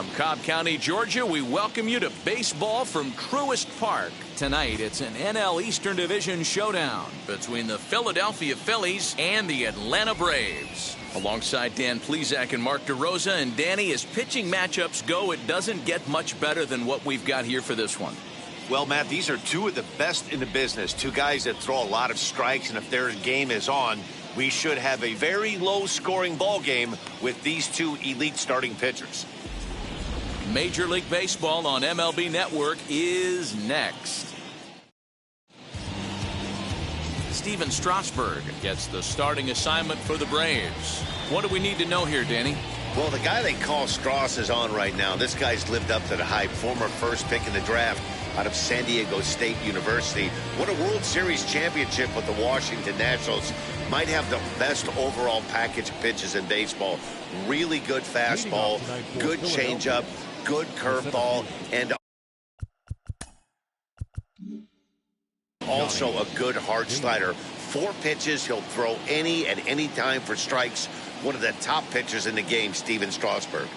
From Cobb County, Georgia, we welcome you to baseball from Truist Park. Tonight, it's an NL Eastern Division showdown between the Philadelphia Phillies and the Atlanta Braves. Alongside Dan Plesac and Mark DeRosa, and Danny, as pitching matchups go, it doesn't get much better than what we've got here for this one. Well, Matt, these are two of the best in the business. Two guys that throw a lot of strikes, and if their game is on, we should have a very low-scoring ball game with these two elite starting pitchers. Major League Baseball on MLB Network is next. Steven Strasburg gets the starting assignment for the Braves. What do we need to know here, Danny? Well, the guy they call Strauss is on right now. This guy's lived up to the hype. Former first pick in the draft out of San Diego State University. Won a World Series championship with the Washington Nationals. Might have the best overall package of pitches in baseball. Really good fastball, good changeup, good curveball, and also a good hard slider. 4 pitches, he'll throw any at any time for strikes. One of the top pitchers in the game, Steven Strasburg.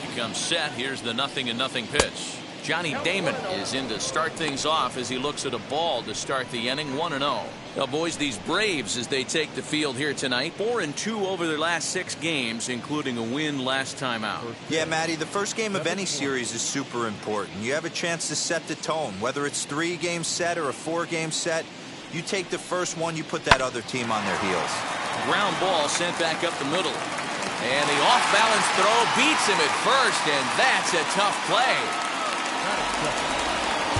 He comes set. Here's the 0-0 pitch. Johnny Damon is in to start things off as he looks at a ball to start the inning. 1-0. Now, boys, these Braves, as they take the field here tonight, 4-2 over their last 6 games, including a win last time out. Yeah, Matty, the first game of any series is super important. You have a chance to set the tone, whether it's 3-game set or a 4-game set. You take the first one, you put that other team on their heels. Ground ball sent back up the middle. And the off-balance throw beats him at first, and that's a tough play.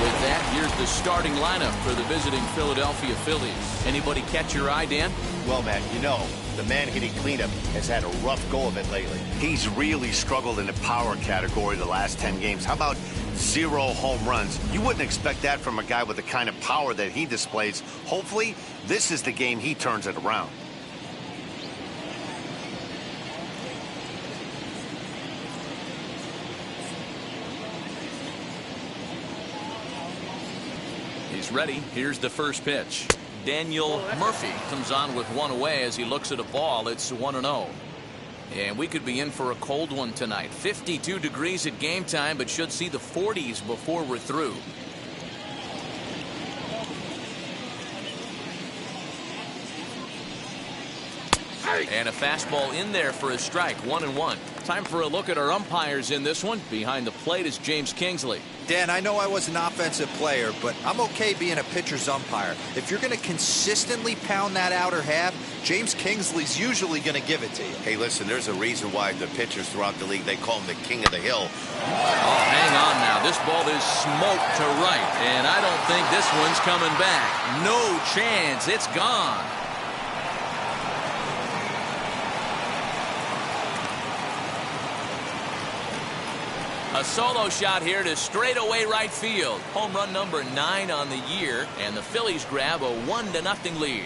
With that, here's the starting lineup for the visiting Philadelphia Phillies. Anybody catch your eye, Dan? Well, Matt, you know, the man hitting cleanup has had a rough go of it lately. He's really struggled in the power category the last 10 games. How about 0 home runs? You wouldn't expect that from a guy with the kind of power that he displays. Hopefully, this is the game he turns it around. He's ready. Here's the first pitch. Daniel Murphy comes on with one away as he looks at a ball. It's 1-0. And we could be in for a cold one tonight. 52 degrees at game time, but should see the 40s before we're through. And a fastball in there for a strike. 1-1. Time for a look at our umpires in this one. Behind the plate is James Kingsley. Dan, I know I was an offensive player, but I'm okay being a pitcher's umpire. If you're going to consistently pound that outer half, James Kingsley's usually going to give it to you. Hey, listen, there's a reason why the pitchers throughout the league, they call him the king of the hill. Oh, hang on now. This ball is smoked to right, and I don't think this one's coming back. No chance. It's gone. A solo shot here to straightaway right field. Home run number 9 on the year, and the Phillies grab a 1-0 lead.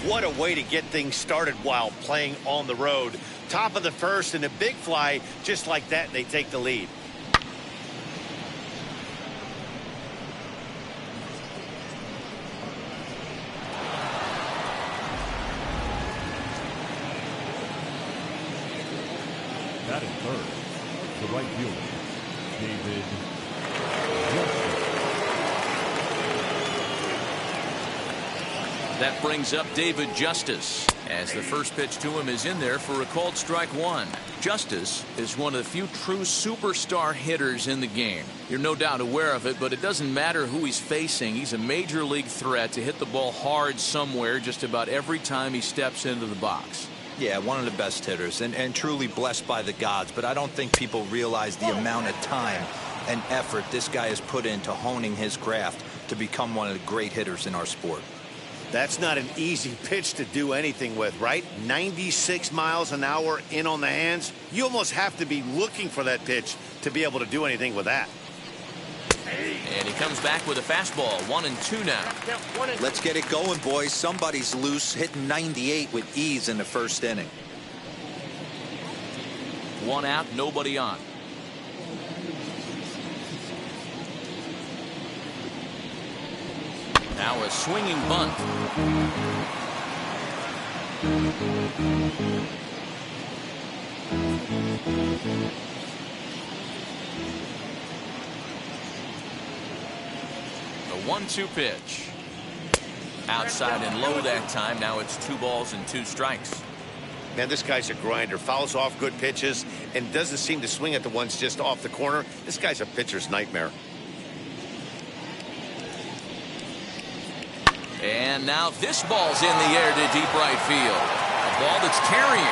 What a way to get things started while playing on the road. Top of the first and a big fly, just like that, they take the lead. Batting third, the right fielder, David Justice. That brings up David Justice, as the first pitch to him is in there for a called strike 1. Justice is one of the few true superstar hitters in the game. You're no doubt aware of it, but it doesn't matter who he's facing. He's a major league threat to hit the ball hard somewhere just about every time he steps into the box. Yeah, one of the best hitters and truly blessed by the gods, but I don't think people realize the amount of time and effort this guy has put into honing his craft to become one of the great hitters in our sport. That's not an easy pitch to do anything with, right? 96 miles an hour in on the hands. You almost have to be looking for that pitch to be able to do anything with that. And he comes back with a fastball. 1-2 now. Let's get it going, boys. Somebody's loose, hitting 98 with ease in the first inning. 1 out, nobody on. Now a swinging bunt. The 1-2 pitch. Outside and low that time. Now it's 2 balls and 2 strikes. Man, this guy's a grinder. Fouls off good pitches and doesn't seem to swing at the ones just off the corner. This guy's a pitcher's nightmare. And now this ball's in the air to deep right field. A ball that's carrying.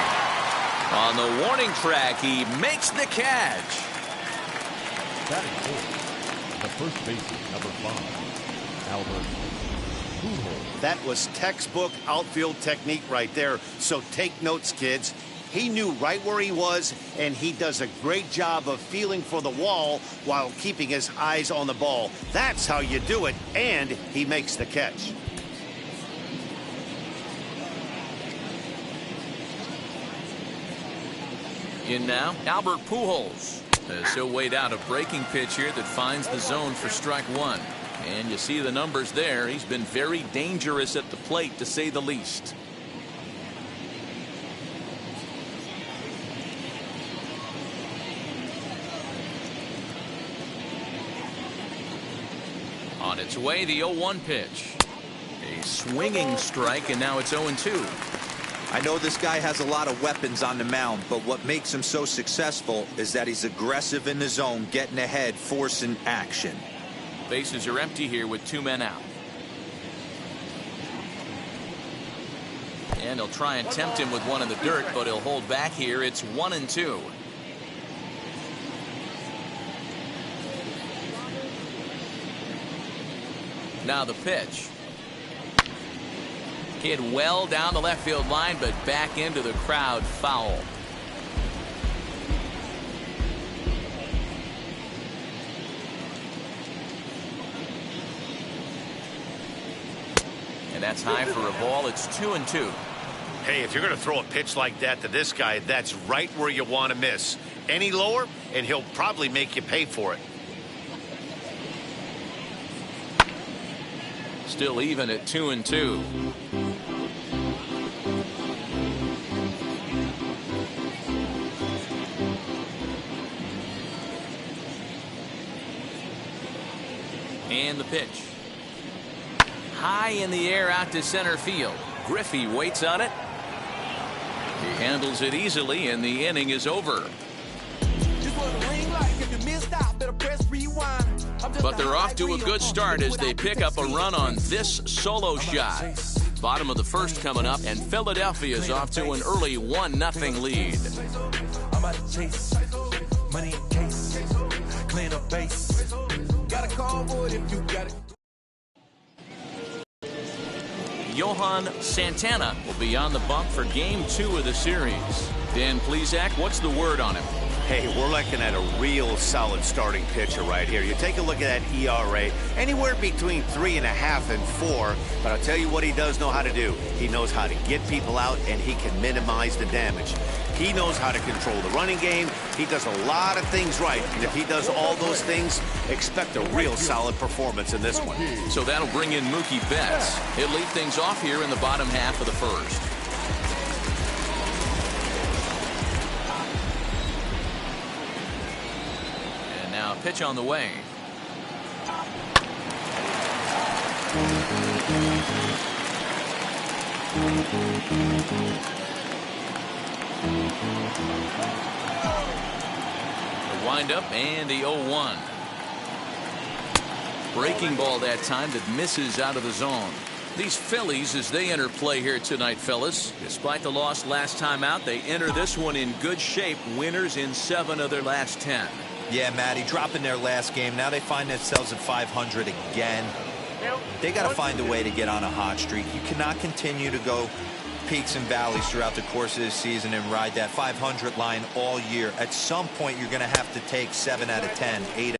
On the warning track, he makes the catch. Batting fourth, the first baseman, number 5, Albert Pujols. That was textbook outfield technique right there. So take notes, kids. He knew right where he was, and he does a great job of feeling for the wall while keeping his eyes on the ball. That's how you do it, and he makes the catch. In now, Albert Pujols. As he'll wait out a breaking pitch here that finds the zone for strike 1. And you see the numbers there. He's been very dangerous at the plate, to say the least. On its way, the 0-1 pitch. A swinging strike, and now it's 0-2. I know this guy has a lot of weapons on the mound, but what makes him so successful is that he's aggressive in the zone, getting ahead, forcing action. Bases are empty here with 2 men out. And he'll try and tempt him with one in the dirt, but he'll hold back here. It's 1-2. Now the pitch. Hit well down the left field line, but back into the crowd, foul. And that's high for a ball. It's 2-2. Hey, if you're going to throw a pitch like that to this guy, that's right where you want to miss. Any lower, and he'll probably make you pay for it. Still even at 2-2. And the pitch. High in the air out to center field. Griffey waits on it. He handles it easily, and the inning is over. But they're off to a good start as they pick up a run on this solo shot. Bottom of the first coming up, and Philadelphia's off to an early 1-0 lead. Johan Santana will be on the bump for Game 2 of the series. Dan Plesac, what's the word on him? Hey, we're looking at a real solid starting pitcher right here. You take a look at that ERA, anywhere between 3.5 and 4. But I'll tell you what he does know how to do. He knows how to get people out, and he can minimize the damage. He knows how to control the running game. He does a lot of things right. And if he does all those things, expect a real solid performance in this one. So that'll bring in Mookie Betts. He'll lead things off here in the bottom half of the first. Now pitch on the way. The windup and the 0-1. Breaking ball that time that misses out of the zone. These Phillies, as they enter play here tonight, fellas, despite the loss last time out, they enter this one in good shape. Winners in 7 of their last 10. Yeah, Matty, dropping their last game. Now they find themselves at 500 again. They got to find a way to get on a hot streak. You cannot continue to go peaks and valleys throughout the course of the season and ride that 500 line all year. At some point, you're going to have to take 7 out of 10, 8